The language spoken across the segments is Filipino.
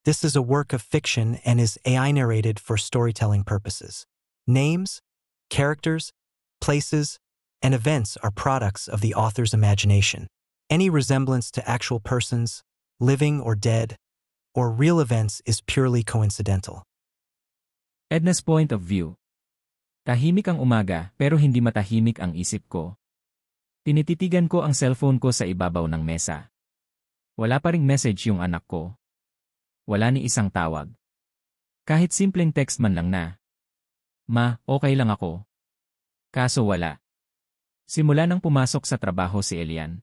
This is a work of fiction and is AI narrated for storytelling purposes. Names, characters, places, and events are products of the author's imagination. Any resemblance to actual persons, living or dead, or real events is purely coincidental. Edna's point of view. Tahimik ang umaga pero hindi matahimik ang isip ko. Tinititigan ko ang cellphone ko sa ibabaw ng mesa. Wala pa ring message yung anak ko. Wala ni isang tawag. Kahit simpleng text man lang na. Ma, okay lang ako. Kaso wala. Simula nang pumasok sa trabaho si Elian.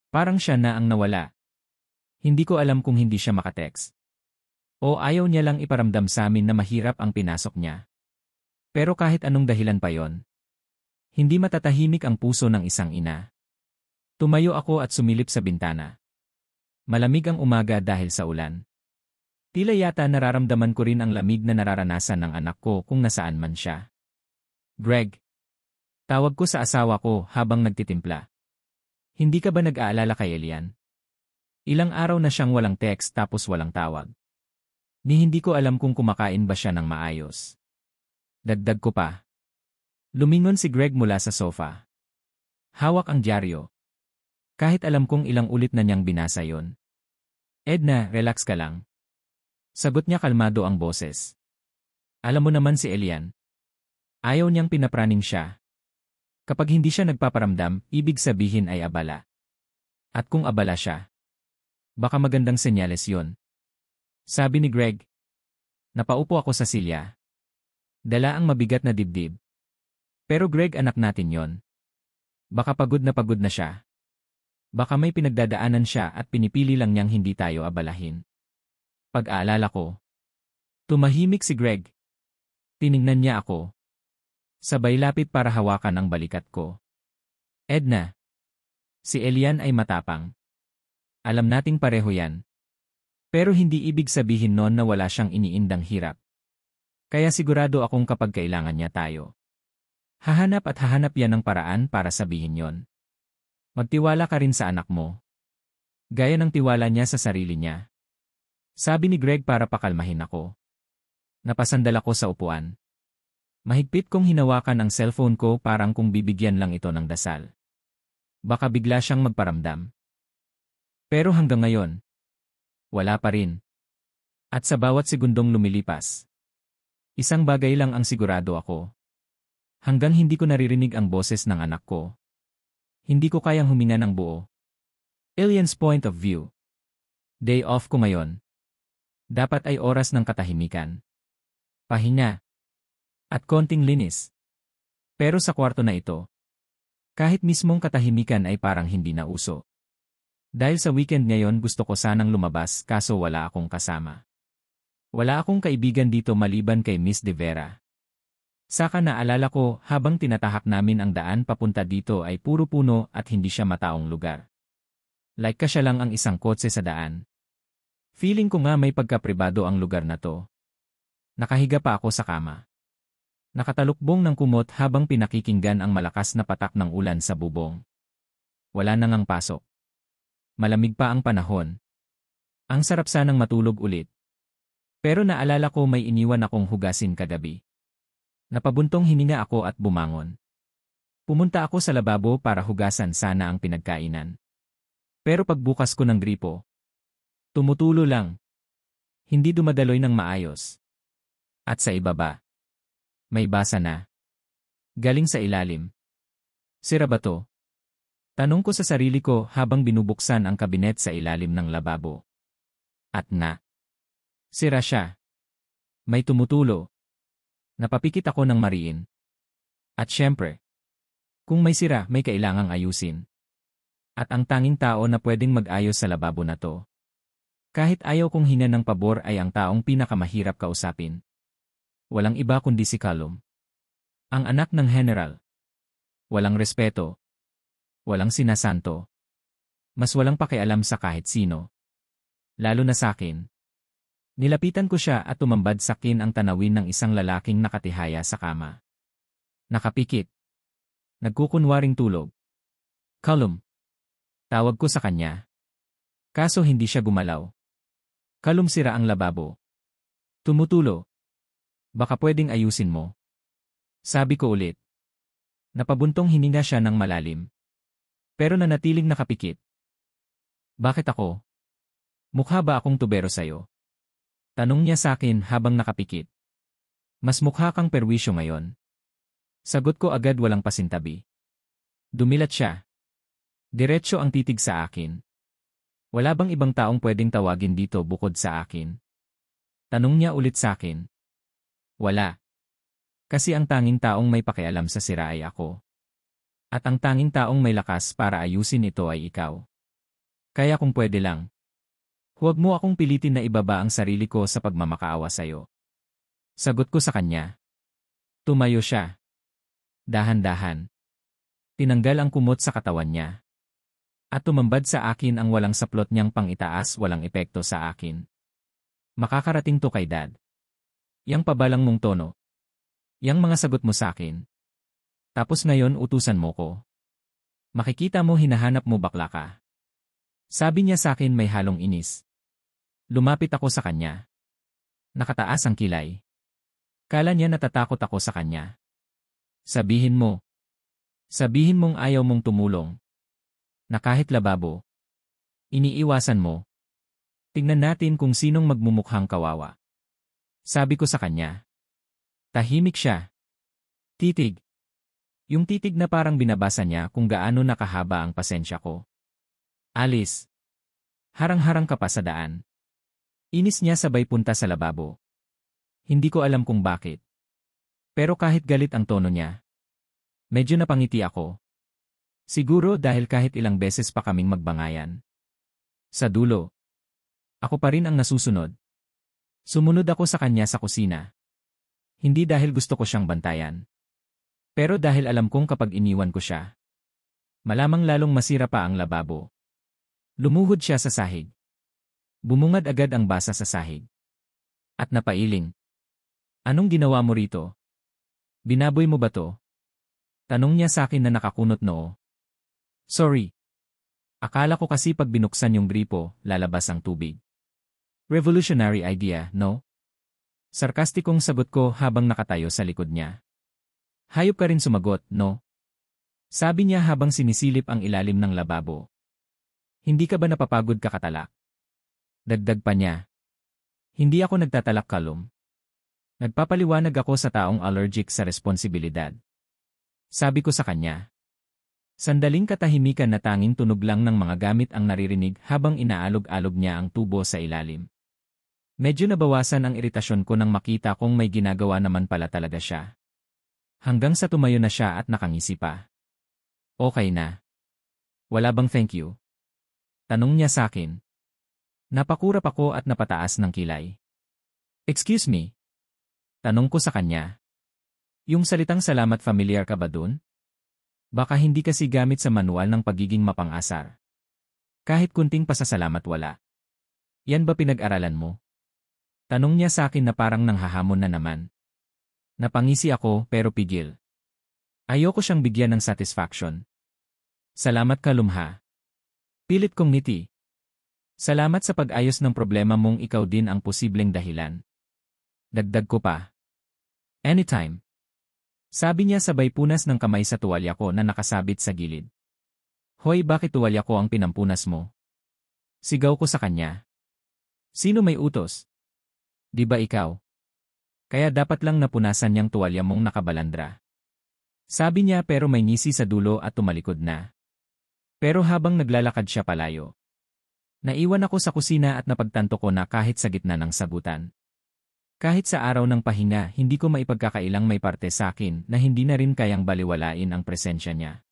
Parang siya na ang nawala. Hindi ko alam kung hindi siya makatext. O ayaw niya lang iparamdam sa amin na mahirap ang pinasok niya. Pero kahit anong dahilan pa yon, hindi matatahimik ang puso ng isang ina. Tumayo ako at sumilip sa bintana. Malamig ang umaga dahil sa ulan. Tila yata nararamdaman ko rin ang lamig na nararanasan ng anak ko kung nasaan man siya. Greg. Tawag ko sa asawa ko habang nagtitimpla. Hindi ka ba nag-aalala kay Elian? Ilang araw na siyang walang text tapos walang tawag. Ni hindi ko alam kung kumakain ba siya ng maayos. Dagdag ko pa. Lumingon si Greg mula sa sofa. Hawak ang dyaryo. Kahit alam kong ilang ulit na niyang binasa yon. Edna, relax ka lang. Sagot niya kalmado ang boses. Alam mo naman si Elian. Ayaw niyang pinapraning siya. Kapag hindi siya nagpaparamdam, ibig sabihin ay abala. At kung abala siya, baka magandang senyales yon. Sabi ni Greg. Napaupo ako sa silya. Dala ang mabigat na dibdib. Pero Greg, anak natin yon. Baka pagod na siya. Baka may pinagdadaanan siya at pinipili lang niyang hindi tayo abalahin. Pag-aalala ko. Tumahimik si Greg. Tiningnan niya ako. Sabay lapit para hawakan ang balikat ko. Edna. Si Elian ay matapang. Alam nating pareho yan. Pero hindi ibig sabihin noon na wala siyang iniindang hirap. Kaya sigurado akong kapag kailangan niya tayo. Hahanap yan ng paraan para sabihin yon. Magtiwala ka rin sa anak mo. Gaya ng tiwala niya sa sarili niya. Sabi ni Greg para pakalmahin ako. Napasandal ako sa upuan. Mahigpit kong hinawakan ang cellphone ko parang kung bibigyan lang ito ng dasal. Baka bigla siyang magparamdam. Pero hanggang ngayon, wala pa rin. At sa bawat segundong lumilipas, isang bagay lang ang sigurado ako. Hanggang hindi ko naririnig ang boses ng anak ko, hindi ko kayang huminga ng buo. Elian's point of view. Day off ko ngayon. Dapat ay oras ng katahimikan. Pahinga. At konting linis. Pero sa kwarto na ito, kahit mismong katahimikan ay parang hindi na uso. Dahil sa weekend ngayon gusto ko sanang lumabas kaso wala akong kasama. Wala akong kaibigan dito maliban kay Miss De Vera. Saka naalala ko habang tinatahak namin ang daan papunta dito ay puro puno at hindi siya mataong lugar. Like kasya lang ang isang kotse sa daan. Feeling ko nga may pagkapribado ang lugar na to. Nakahiga pa ako sa kama. Nakatalukbong ng kumot habang pinakikinggan ang malakas na patak ng ulan sa bubong. Wala nang ang pasok. Malamig pa ang panahon. Ang sarap sanang matulog ulit. Pero naalala ko may iniwan akong hugasin kagabi. Napabuntong hininga ako at bumangon. Pumunta ako sa lababo para hugasan sana ang pinagkainan. Pero pagbukas ko ng gripo, tumutulo lang. Hindi dumadaloy ng maayos. At sa ibaba, may basa na. Galing sa ilalim. Sira ba to? Tanong ko sa sarili ko habang binubuksan ang kabinet sa ilalim ng lababo. At sira siya. May tumutulo. Napapikit ako ng mariin. At syempre, kung may sira may kailangang ayusin. At ang tanging tao na pwedeng mag-ayos sa lababo na to, kahit ayaw kong hinga ng pabor ay ang taong pinakamahirap kausapin. Walang iba kundi si Callum. Ang anak ng general. Walang respeto. Walang sinasanto. Mas walang pakialam sa kahit sino. Lalo na sa akin. Nilapitan ko siya at tumambad sa akin ang tanawin ng isang lalaking nakatihaya sa kama. Nakapikit. Nagkukunwaring tulog. Callum. Tawag ko sa kanya. Kaso hindi siya gumalaw. Kalum, sira ang lababo. Tumutulo. Baka pwedeng ayusin mo. Sabi ko ulit. Napabuntong hininga siya ng malalim. Pero nanatiling nakapikit. Bakit ako? Mukha ba akong tubero sa'yo? Tanong niya sa akin habang nakapikit. Mas mukha kang perwisyo ngayon. Sagot ko agad, walang pasintabi. Dumilat siya. Diretso ang titig sa akin. Wala bang ibang taong pwedeng tawagin dito bukod sa akin? Tanong niya ulit sa akin. Wala. Kasi ang tanging taong may pakialam sa sira ay ako. At ang tanging taong may lakas para ayusin ito ay ikaw. Kaya kung pwede lang, huwag mo akong pilitin na ibaba ang sarili ko sa pagmamakaawa sa'yo. Sagot ko sa kanya. Tumayo siya. Dahan-dahan. Tinanggal ang kumot sa katawan niya. At tumambad sa akin ang walang saplot niyang pang-itaas, walang epekto sa akin. Makakarating to kay Dad. Yang pabalang mong tono. Yang mga sagot mo sa akin. Tapos ngayon utusan mo ko. Makikita mo hinahanap mo bakla ka. Sabi niya sa akin may halong inis. Lumapit ako sa kanya. Nakataas ang kilay. Kala niya natatakot ako sa kanya. Sabihin mo. Sabihin mong ayaw mong tumulong. Na kahit lababo. Iniiwasan mo. Tingnan natin kung sinong magmumukhang kawawa. Sabi ko sa kanya. Tahimik siya. Titig. Yung titig na parang binabasa niya kung gaano nakahaba ang pasensya ko. Alice. Harang-harang ka pa sa daan. Inis niya sabay punta sa lababo. Hindi ko alam kung bakit. Pero kahit galit ang tono niya, medyo napangiti ako. Siguro dahil kahit ilang beses pa kaming magbangayan. Sa dulo, ako pa rin ang nasusunod. Sumunod ako sa kanya sa kusina. Hindi dahil gusto ko siyang bantayan. Pero dahil alam kong kapag iniwan ko siya, malamang lalong masira pa ang lababo. Lumuhod siya sa sahig. Bumungad agad ang basa sa sahig. At napailing. Anong ginawa mo rito? Binaboy mo ba to? Tanong niya sa akin na nakakunot noo. Sorry. Akala ko kasi pag binuksan yung gripo, lalabas ang tubig. Revolutionary idea, no? Sarkastikong sagot ko habang nakatayo sa likod niya. Hayop ka rin sumagot, no? Sabi niya habang sinisilip ang ilalim ng lababo. Hindi ka ba napapagod kakatalak? Dagdag pa niya. Hindi ako nagtatalak, Kalum. Nagpapaliwanag ako sa taong allergic sa responsibilidad. Sabi ko sa kanya. Sandaling katahimikan na tanging tunog lang ng mga gamit ang naririnig habang inaalog-alog niya ang tubo sa ilalim. Medyo nabawasan ang iritasyon ko nang makita kong may ginagawa naman pala talaga siya. Hanggang sa tumayo na siya at nakangisi pa. Okay na. Wala bang thank you? Tanong niya sa akin. Napakurap ako at napataas ng kilay. Excuse me? Tanong ko sa kanya. Yung salitang salamat familiar ka ba dun? Baka hindi kasi gamit sa manual ng pagiging mapang-asar. Kahit kunting pasasalamat wala. Yan ba pinag-aralan mo? Tanong niya sa akin na parang nanghahamon na naman. Napangisi ako pero pigil. Ayoko siyang bigyan ng satisfaction. Salamat, Kalum, ha. Pilit kong ngiti. Salamat sa pag-ayos ng problema mong ikaw din ang posibleng dahilan. Dagdag ko pa. Anytime. Sabi niya sabay punas ng kamay sa tuwalya ko na nakasabit sa gilid. Hoy, bakit tuwalya ko ang pinampunas mo? Sigaw ko sa kanya. Sino may utos? Di ba ikaw? Kaya dapat lang napunasan niyang tuwalya mong nakabalandra. Sabi niya pero may ngisi sa dulo at tumalikod na. Pero habang naglalakad siya palayo, naiwan ako sa kusina at napagtanto ko na kahit sa gitna ng sagutan. Kahit sa araw ng pahinga, hindi ko maipagkakailang may parte sa akin na hindi na rin kayang baliwalain ang presensya niya.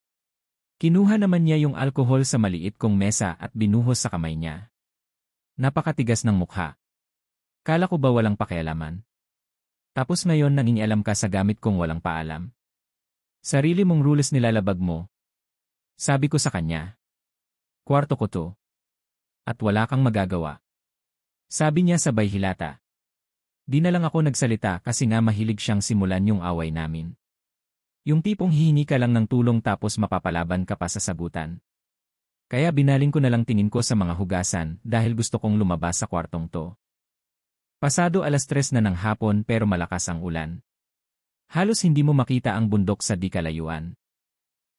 Kinuha naman niya yung alkohol sa maliit kong mesa at binuhos sa kamay niya. Napakatigas ng mukha. Kala ko ba walang pakialaman? Tapos ngayon nangingialam ka sa gamit kong walang paalam. Sarili mong rules nilalabag mo. Sabi ko sa kanya. Kwarto ko to. At wala kang magagawa. Sabi niya sabay hilata. Di na lang ako nagsalita kasi nga mahilig siyang simulan yung away namin. Yung tipong hihingi ka lang ng tulong tapos mapapalaban ka pa sa sagutan. Kaya binaling ko na lang tingin ko sa mga hugasan dahil gusto kong lumabas sa kwartong to. Pasado 3:00 na ng hapon pero malakas ang ulan. Halos hindi mo makita ang bundok sa di kalayuan.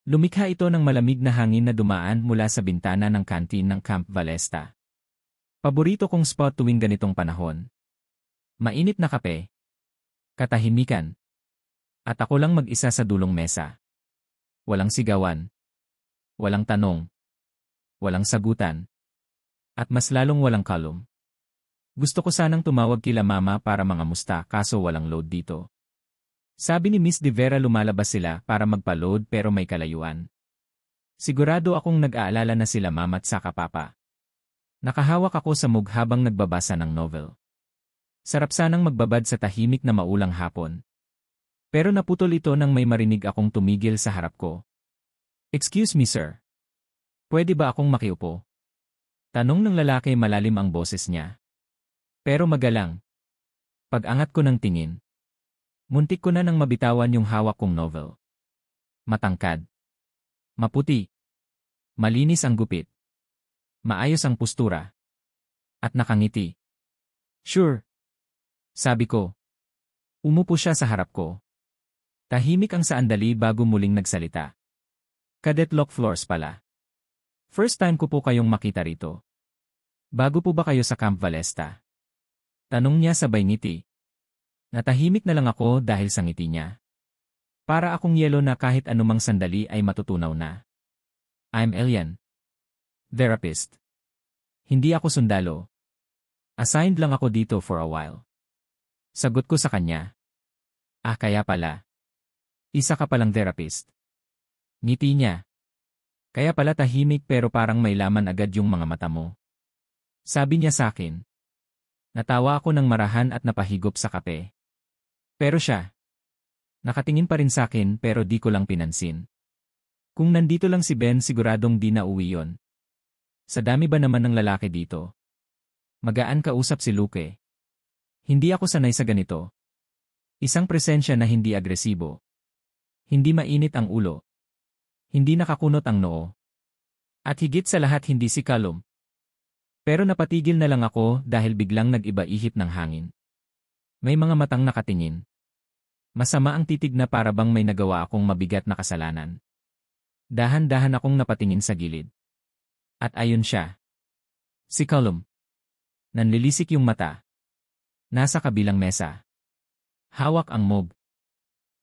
Lumikha ito ng malamig na hangin na dumaan mula sa bintana ng kantin ng Camp Valesta. Paborito kong spot tuwing ganitong panahon. Mainit na kape. Katahimikan. At ako lang mag-isa sa dulong mesa. Walang sigawan. Walang tanong. Walang sagutan. At mas lalong walang kalum. Gusto ko sanang tumawag kila mama para mangamusta kaso walang load dito. Sabi ni Miss De Vera lumalabas sila para magpa-load pero may kalayuan. Sigurado akong nag-aalala na sila mama at saka papa. Nakahawak ako sa mug habang nagbabasa ng novel. Sarap sanang magbabad sa tahimik na maulang hapon. Pero naputol ito nang may marinig akong tumigil sa harap ko. "Excuse me sir. Pwede ba akong makiupo?" Tanong ng lalaki, malalim ang boses niya. Pero magalang. Pag-angat ko ng tingin. Muntik ko na nang mabitawan yung hawak kong novel. Matangkad. Maputi. Malinis ang gupit. Maayos ang postura. At nakangiti. "Sure." Sabi ko. Umupo siya sa harap ko. Tahimik ang saandali bago muling nagsalita. "Cadet Lock Floors pala. First time ko po kayong makita rito. Bago po ba kayo sa Camp Valesta?" Tanong niya sabay ngiti. Natahimik na lang ako dahil sa ngiti niya. Para akong yelo na kahit anumang sandali ay matutunaw na. "I'm Elian. Therapist. Hindi ako sundalo. Assigned lang ako dito for a while." Sagot ko sa kanya. "Ah, kaya pala. Isa ka palang therapist." Ngiti niya. "Kaya pala tahimik pero parang may laman agad yung mga mata mo." Sabi niya sa akin. Natawa ako ng marahan at napahigop sa kape. Pero siya. Nakatingin pa rin sa akin pero di ko lang pinansin. Kung nandito lang si Ben siguradong di na uwi yon. Sa dami ba naman ng lalaki dito? Magaan kausap si Luke. Hindi ako sanay sa ganito. Isang presensya na hindi agresibo. Hindi mainit ang ulo. Hindi nakakunot ang noo. At higit sa lahat hindi si Callum. Pero napatigil na lang ako dahil biglang nag-iba ihip ng hangin. May mga matang nakatingin. Masama ang titig na para bang may nagawa akong mabigat na kasalanan. Dahan-dahan akong napatingin sa gilid. At ayun siya. Si Callum. Nanlilisik yung mata. Nasa kabilang mesa. Hawak ang mug.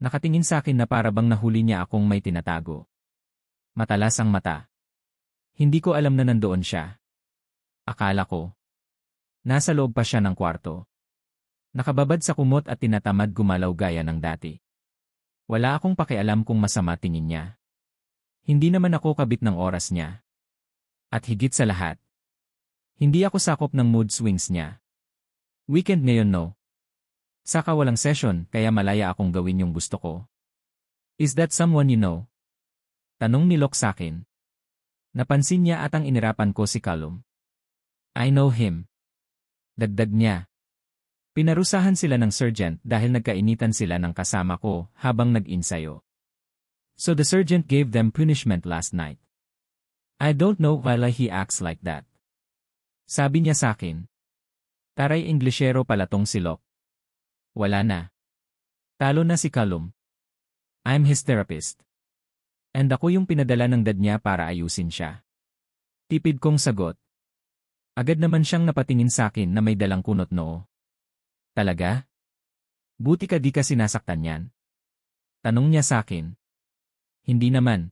Nakatingin sa akin na para bang nahuli niya akong may tinatago. Matalas ang mata. Hindi ko alam na nandoon siya. Akala ko. Nasa loob pa siya ng kwarto. Nakababad sa kumot at tinatamad gumalaw gaya ng dati. Wala akong pakialam kung masama tingin niya. Hindi naman ako kabit ng oras niya. At higit sa lahat, hindi ako sakop ng mood swings niya. Weekend ngayon no. Saka walang session kaya malaya akong gawin yung gusto ko. "Is that someone you know?" Tanong ni Locke sa akin. Napansin niya at ang inirapan ko si Callum. "I know him." Dagdag niya. Pinarusahan sila ng sergeant dahil nagkainitan sila ng kasama ko habang nag-insayo. So the sergeant gave them punishment last night. I don't know why he acts like that. Sabi niya sa akin. Taray Inglesero pala tong si Locke. Wala na. Talo na si Callum. I'm his therapist. And ako yung pinadala ng dad niya para ayusin siya. Tipid kong sagot. Agad naman siyang napatingin sa akin na may dalang kunot noo. Talaga? Buti ka di ka sinasaktan yan? Tanong niya sa akin. Hindi naman.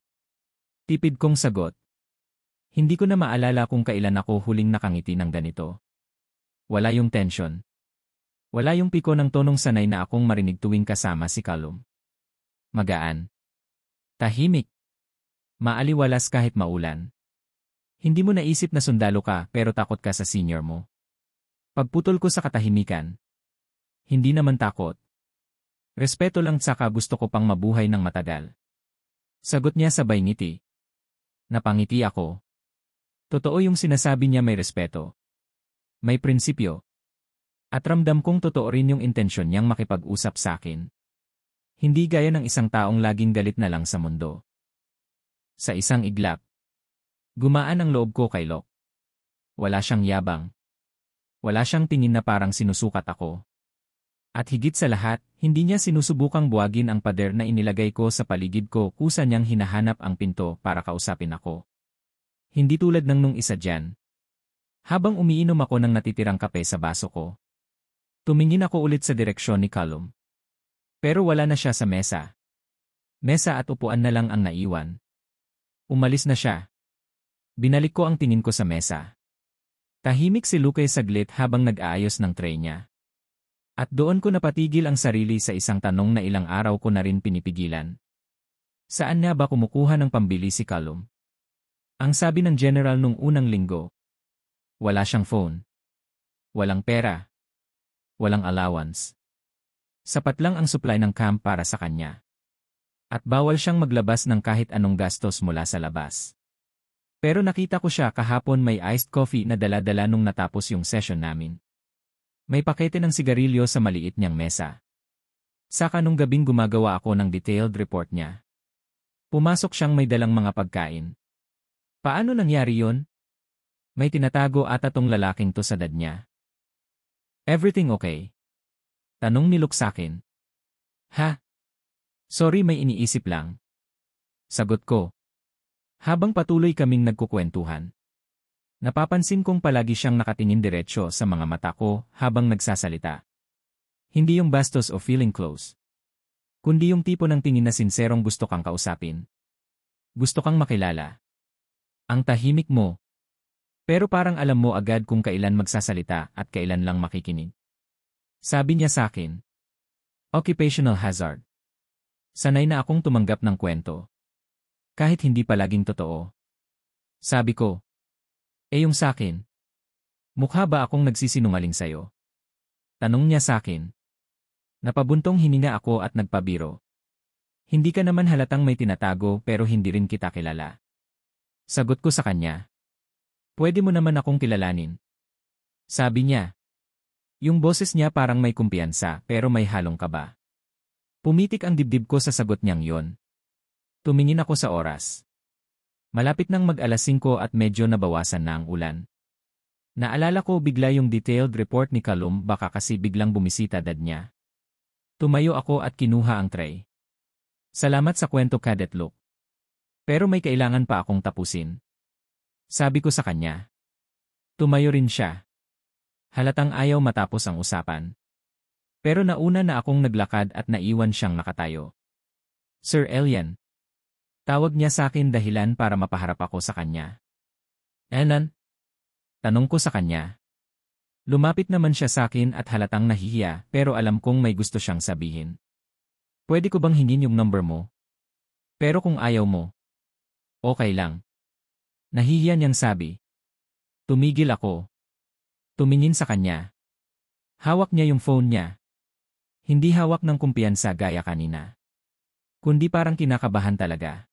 Tipid kong sagot. Hindi ko na maalala kung kailan ako huling nakangiti ng ganito. Wala yung tension. Wala yung piko ng tonong sanay na akong marinig tuwing kasama si Callum. Magaan. Tahimik. Maaliwalas kahit maulan. Hindi mo naisip na sundalo ka pero takot ka sa senior mo. Pagputol ko sa katahimikan. Hindi naman takot. Respeto lang tsaka gusto ko pang mabuhay ng matagal. Sagot niya sabay ngiti. Napangiti ako. Totoo yung sinasabi niya, may respeto. May prinsipyo. At ramdam kong totoo rin yung intensyon niyang makipag-usap sa akin. Hindi gaya ng isang taong laging galit na lang sa mundo. Sa isang iglap. Gumaan ang loob ko kay Locke. Wala siyang yabang. Wala siyang tingin na parang sinusukat ako. At higit sa lahat, hindi niya sinusubukang buwagin ang pader na inilagay ko sa paligid ko kusa niyang hinahanap ang pinto para kausapin ako. Hindi tulad ng nung isa dyan. Habang umiinom ako ng natitirang kape sa baso ko, tumingin ako ulit sa direksyon ni Callum. Pero wala na siya sa mesa. Mesa at upuan na lang ang naiwan. Umalis na siya. Binalik ko ang tingin ko sa mesa. Tahimik si Luke saglit habang nag-aayos ng tray niya. At doon ko napatigil ang sarili sa isang tanong na ilang araw ko na rin pinipigilan. Saan nga ba kumukuha ng pambili si Callum? Ang sabi ng general nung unang linggo, wala siyang phone. Walang pera. Walang allowance. Sapat lang ang supply ng camp para sa kanya. At bawal siyang maglabas ng kahit anong gastos mula sa labas. Pero nakita ko siya kahapon may iced coffee na dala-dala nung natapos yung session namin. May pakete ng sigarilyo sa maliit niyang mesa. Saka nung gabing gumagawa ako ng detailed report niya. Pumasok siyang may dalang mga pagkain. Paano nangyari yon? May tinatago ata tong lalaking to sa dad niya. Everything okay? Tanong ni Luke sakin. Ha? Sorry, may iniisip lang. Sagot ko. Habang patuloy kaming nagkukwentuhan. Napapansin kong palagi siyang nakatingin diretsyo sa mga mata ko habang nagsasalita. Hindi yung bastos o feeling close. Kundi yung tipo ng tingin na sinserong gusto kang kausapin. Gusto kang makilala. Ang tahimik mo. Pero parang alam mo agad kung kailan magsasalita at kailan lang makikinig. Sabi niya sakin. Occupational hazard. Sanay na akong tumanggap ng kwento. Kahit hindi palaging totoo. Sabi ko. Yung sakin. Mukha ba akong nagsisinungaling sayo? Tanong niya sakin. Napabuntong hininga ako at nagpabiro. Hindi ka naman halatang may tinatago pero hindi rin kita kilala. Sagot ko sa kanya. Pwede mo naman akong kilalanin. Sabi niya. Yung boses niya parang may kumpiyansa pero may halong kaba. Pumitik ang dibdib ko sa sagot niyang yon. Tumingin ako sa oras. Malapit nang mag-alas 5 at medyo nabawasan na ang ulan. Naalala ko bigla yung detailed report ni Callum baka kasi biglang bumisita dad niya. Tumayo ako at kinuha ang tray. Salamat sa kwento, Cadet Luke. Pero may kailangan pa akong tapusin. Sabi ko sa kanya. Tumayo rin siya. Halatang ayaw matapos ang usapan. Pero nauna na akong naglakad at naiwan siyang nakatayo. Sir Elian. Tawag niya sa akin dahilan para mapaharap ako sa kanya. Enan? Tanong ko sa kanya. Lumapit naman siya sa akin at halatang nahihiya pero alam kong may gusto siyang sabihin. Pwede ko bang hingin yung number mo? Pero kung ayaw mo. Okay lang. Nahihiya niyang sabi. Tumigil ako. Tumingin sa kanya. Hawak niya yung phone niya. Hindi hawak ng kumpiyansa gaya kanina. Kundi parang kinakabahan talaga.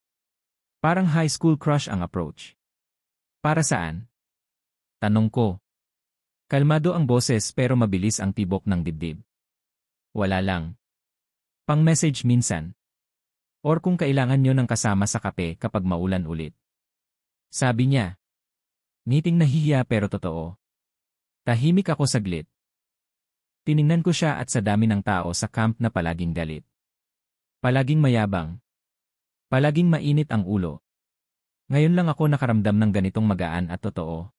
Parang high school crush ang approach. Para saan? Tanong ko. Kalmado ang boses pero mabilis ang tibok ng dibdib. Wala lang. Pang-message minsan. Or kung kailangan nyo ng kasama sa kape kapag maulan ulit. Sabi niya. Ngiting nahihiya pero totoo. Tahimik ako saglit. Tiningnan ko siya at sa dami ng tao sa camp na palaging galit. Palaging mayabang. Palaging mainit ang ulo. Ngayon lang ako nakaramdam ng ganitong magaan at totoo.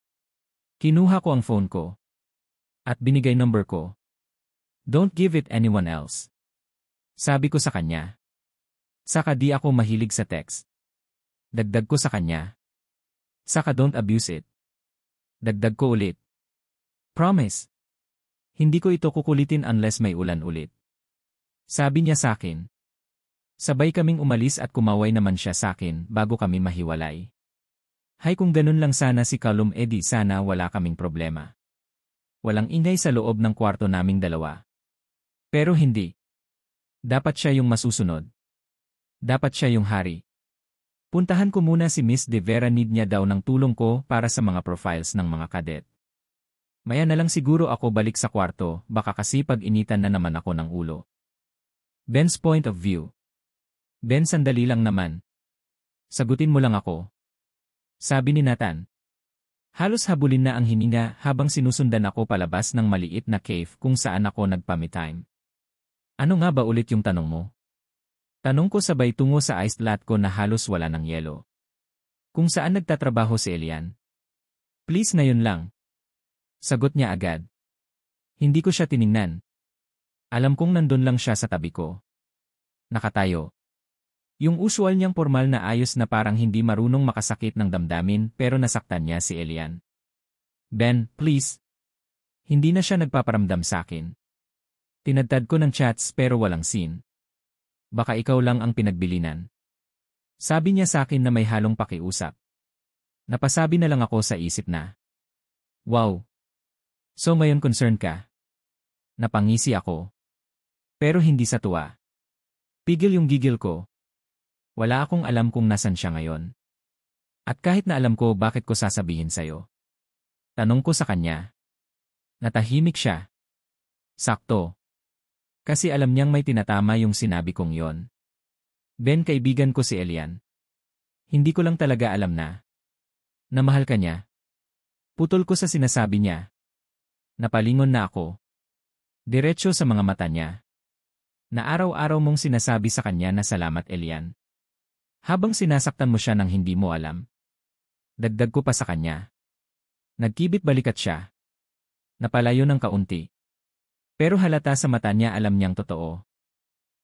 Kinuha ko ang phone ko. At binigay number ko. Don't give it anyone else. Sabi ko sa kanya. Saka di ako mahilig sa text. Dagdag ko sa kanya. Saka don't abuse it. Dagdag ko ulit. Promise. Hindi ko ito kukulitin unless may ulan ulit. Sabi niya sa akin. Sabay kaming umalis at kumaway naman siya sa akin bago kami mahiwalay. Hay kung ganun lang sana si Callum, edi sana wala kaming problema. Walang ingay sa loob ng kwarto naming dalawa. Pero hindi. Dapat siya yung masusunod. Dapat siya yung hari. Puntahan ko muna si Miss De Vera, need niya daw ng tulong ko para sa mga profiles ng mga kadet. Maya na lang siguro ako balik sa kwarto, baka kasi pag-initan na naman ako ng ulo. Ben's point of view. Ben, sandali lang naman. Sagutin mo lang ako. Sabi ni Nathan. Halos habulin na ang hininga habang sinusundan ako palabas ng maliit na cave kung saan ako nagpa-me time. Ano nga ba ulit yung tanong mo? Tanong ko sabay tungo sa iced latte ko na halos wala ng yelo. Kung saan nagtatrabaho si Elian? Please ngayon lang. Sagot niya agad. Hindi ko siya tiningnan. Alam kong nandun lang siya sa tabi ko. Nakatayo. Yung usual niyang formal na ayos na parang hindi marunong makasakit ng damdamin pero nasaktan niya si Elian. Ben, please. Hindi na siya nagpaparamdam sa akin. Tinadtad ko ng chats pero walang scene. Baka ikaw lang ang pinagbilinan. Sabi niya sa akin na may halong pakiusap. Napasabi na lang ako sa isip na. Wow. So ngayon concerned ka? Napangisi ako. Pero hindi sa tuwa. Pigil yung gigil ko. Wala akong alam kung nasan siya ngayon. At kahit na alam ko bakit ko sasabihin sa'yo. Tanong ko sa kanya. Natahimik siya. Sakto. Kasi alam niyang may tinatama yung sinabi kong yon. Ben, kaibigan ko si Elian. Hindi ko lang talaga alam na mahal ka niya. Putol ko sa sinasabi niya. Napalingon na ako. Diretso sa mga mata niya. Na araw-araw mong sinasabi sa kanya na salamat Elian. Habang sinasaktan mo siya nang hindi mo alam. Dagdag ko pa sa kanya. Nagkibit balikat siya. Napalayo ng kaunti. Pero halata sa mata niya alam niyang totoo.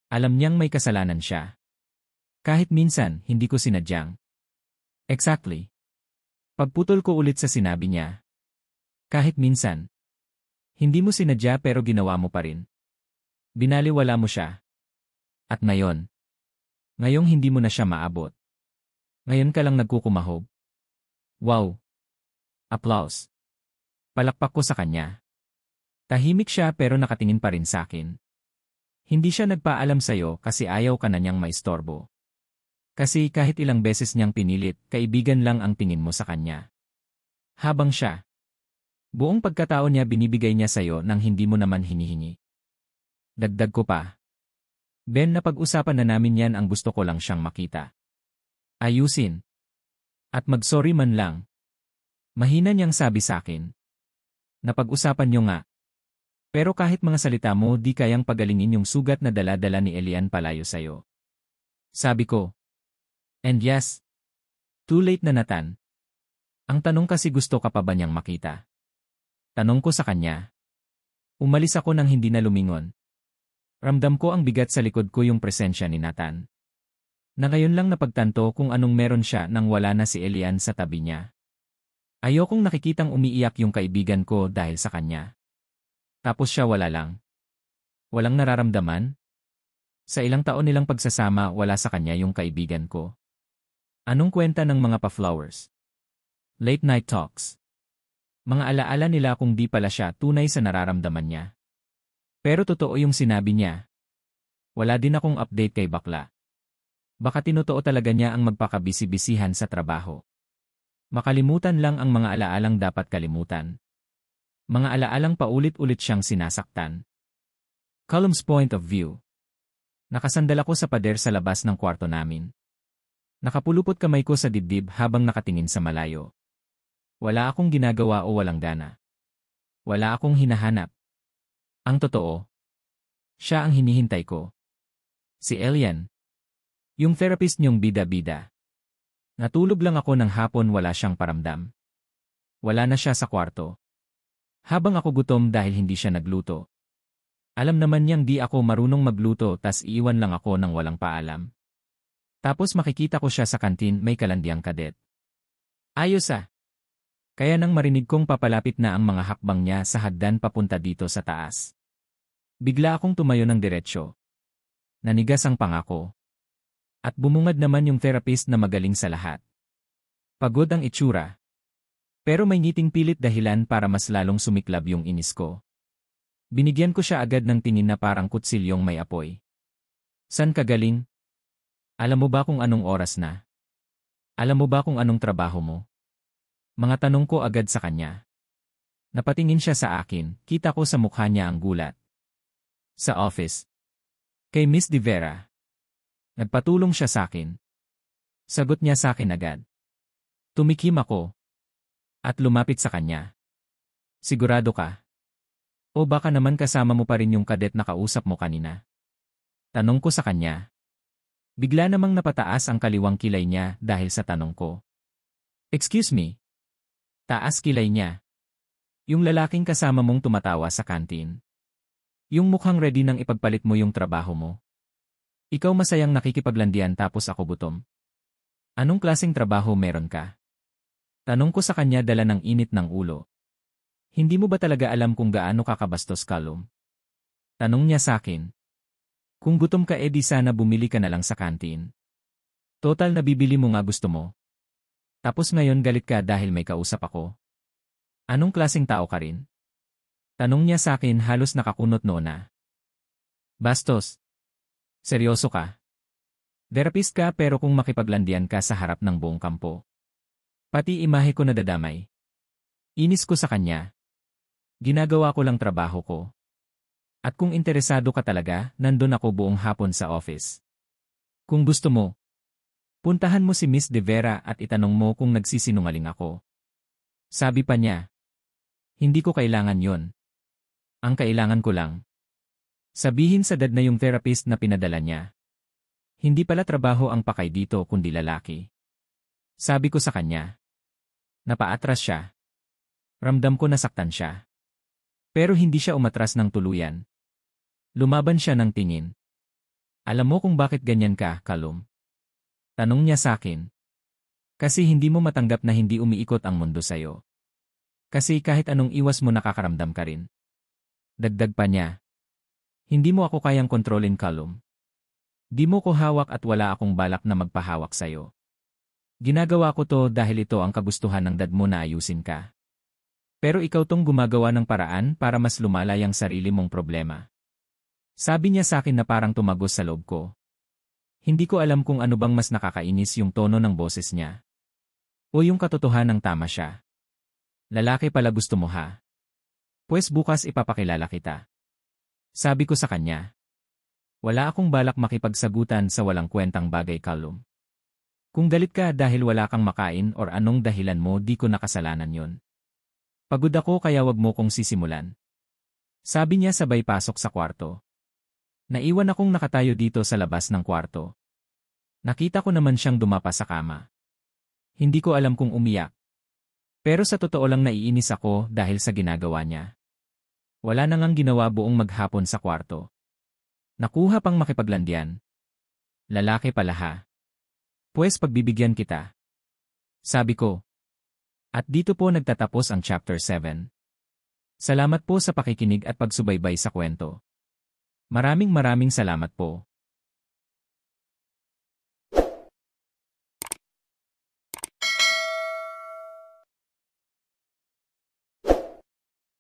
Alam niyang may kasalanan siya. Kahit minsan, hindi ko sinadyang. Exactly. Pagputol ko ulit sa sinabi niya. Kahit minsan. Hindi mo sinadya pero ginawa mo pa rin. Binaliwala mo siya. At ngayon. Ngayong hindi mo na siya maabot. Ngayon ka lang nagkukumahog. Wow. Applause. Palakpak ko sa kanya. Tahimik siya pero nakatingin pa rin sa akin. Hindi siya nagpaalam sa'yo kasi ayaw ka na niyang maistorbo. Kasi kahit ilang beses niyang pinilit, kaibigan lang ang tingin mo sa kanya. Habang siya. Buong pagkatao niya binibigay niya sa'yo nang hindi mo naman hinihingi. Dagdag ko pa. Ben, napag-usapan na namin yan ang gusto ko lang siyang makita. Ayusin. At mag-sorry man lang. Mahina niyang sabi sa akin. Napag-usapan niyo nga. Pero kahit mga salita mo di kayang pagalingin yung sugat na dala-dala ni Elian palayo sa'yo. Sabi ko. And yes. Too late na Nathan. Ang tanong kasi gusto ka pa ba niyang makita? Tanong ko sa kanya. Umalis ako nang hindi na lumingon. Ramdam ko ang bigat sa likod ko yung presensya ni Nathan. Na ngayon lang napagtanto kung anong meron siya nang wala na si Elian sa tabi niya. Ayokong nakikitang umiiyak yung kaibigan ko dahil sa kanya. Tapos siya wala lang. Walang nararamdaman? Sa ilang taon nilang pagsasama wala sa kanya yung kaibigan ko. Anong kwenta ng mga pa-flowers? Late night talks. Mga alaala nila kung di pala siya tunay sa nararamdaman niya. Pero totoo yung sinabi niya. Wala din akong update kay bakla. Baka tinotoo talaga niya ang magpakabisi-bisihan sa trabaho. Makalimutan lang ang mga alaalang dapat kalimutan. Mga alaalang paulit-ulit siyang sinasaktan. Column's point of view. Nakasandal ako sa pader sa labas ng kwarto namin. Nakapulupot kamay ko sa dibdib habang nakatingin sa malayo. Wala akong ginagawa o walang gana. Wala akong hinahanap. Ang totoo, siya ang hinihintay ko. Si Elian. Yung therapist niyong bida-bida. Natulog lang ako ng hapon wala siyang paramdam. Wala na siya sa kwarto. Habang ako gutom dahil hindi siya nagluto. Alam naman niyang di ako marunong magluto tas iiwan lang ako ng walang paalam. Tapos makikita ko siya sa kantin may kalandiang kadet. Ayos ah. Kaya nang marinig kong papalapit na ang mga hakbang niya sa hagdan papunta dito sa taas. Bigla akong tumayo ng diretsyo. Nanigas ang pangako. At bumungad naman yung therapist na magaling sa lahat. Pagod ang itsura. Pero may ngiting pilit dahilan para mas lalong sumiklab yung inis ko. Binigyan ko siya agad ng tingin na parang kutsilyong may apoy. San ka galing? Alam mo ba kung anong oras na? Alam mo ba kung anong trabaho mo? Mga tanong ko agad sa kanya. Napatingin siya sa akin, kita ko sa mukha niya ang gulat. Sa office. Kay Miss De Vera. Nagpatulong siya sa akin. Sagot niya sa akin agad. Tumikim ako. At lumapit sa kanya. Sigurado ka? O baka naman kasama mo pa rin yung kadet na kausap mo kanina? Tanong ko sa kanya. Bigla namang napataas ang kaliwang kilay niya dahil sa tanong ko. Excuse me? Taas kilay niya. Yung lalaking kasama mong tumatawa sa kantin. Yung mukhang ready nang ipagpalit mo yung trabaho mo. Ikaw masayang nakikipaglandian tapos ako gutom. Anong klaseng trabaho meron ka? Tanong ko sa kanya dala ng init ng ulo. Hindi mo ba talaga alam kung gaano kakabastos Callum? Tanong niya sa akin. Kung gutom ka edi sana bumili ka na lang sa kantin. Total nabibili mo nga gusto mo. Tapos ngayon galit ka dahil may kausap ako. Anong klaseng tao ka rin? Tanong niya sa akin halos nakakunot noona. Bastos. Seryoso ka? Therapist ka pero kung makipaglandian ka sa harap ng buong kampo. Pati imahe ko nadadamay. Inis ko sa kanya. Ginagawa ko lang trabaho ko. At kung interesado ka talaga, nandun ako buong hapon sa office. Kung gusto mo, puntahan mo si Miss De Vera at itanong mo kung nagsisinungaling ako. Sabi pa niya. Hindi ko kailangan yon. Ang kailangan ko lang. Sabihin sa dad na yung therapist na pinadala niya. Hindi pala trabaho ang pakay dito kundi lalaki. Sabi ko sa kanya. Napaatras siya. Ramdam ko nasaktan siya. Pero hindi siya umatras ng tuluyan. Lumaban siya ng tingin. Alam mo kung bakit ganyan ka, Callum? Tanong niya sa akin. Kasi hindi mo matanggap na hindi umiikot ang mundo sa'yo. Kasi kahit anong iwas mo nakakaramdam ka rin. Dagdag pa niya. Hindi mo ako kayang kontrolin, Callum. Di mo ko hawak at wala akong balak na magpahawak sa'yo. Ginagawa ko to dahil ito ang kagustuhan ng dad mo na ayusin ka. Pero ikaw tong gumagawa ng paraan para mas lumalay ang sarili mong problema. Sabi niya sa akin na parang tumagos sa loob ko. Hindi ko alam kung ano bang mas nakakainis yung tono ng boses niya. O yung katotohanang tama siya. Lalaki pala gusto mo ha? Pues bukas ipapakilala kita. Sabi ko sa kanya. Wala akong balak makipagsagutan sa walang kwentang bagay, Callum. Kung galit ka dahil wala kang makain or anong dahilan mo di ko nakasalanan yon. Pagod ako kaya wag mo kong sisimulan. Sabi niya sabay pasok sa kwarto. Naiwan akong nakatayo dito sa labas ng kwarto. Nakita ko naman siyang dumapa sa kama. Hindi ko alam kung umiyak. Pero sa totoo lang naiinis ako dahil sa ginagawa niya. Wala na ngang ginawa buong maghapon sa kwarto. Nakuha pang makipaglandian. Lalaki pala ha. Pues pagbibigyan kita. Sabi ko. At dito po nagtatapos ang Chapter 7. Salamat po sa pakikinig at pagsubaybay sa kwento. Maraming salamat po.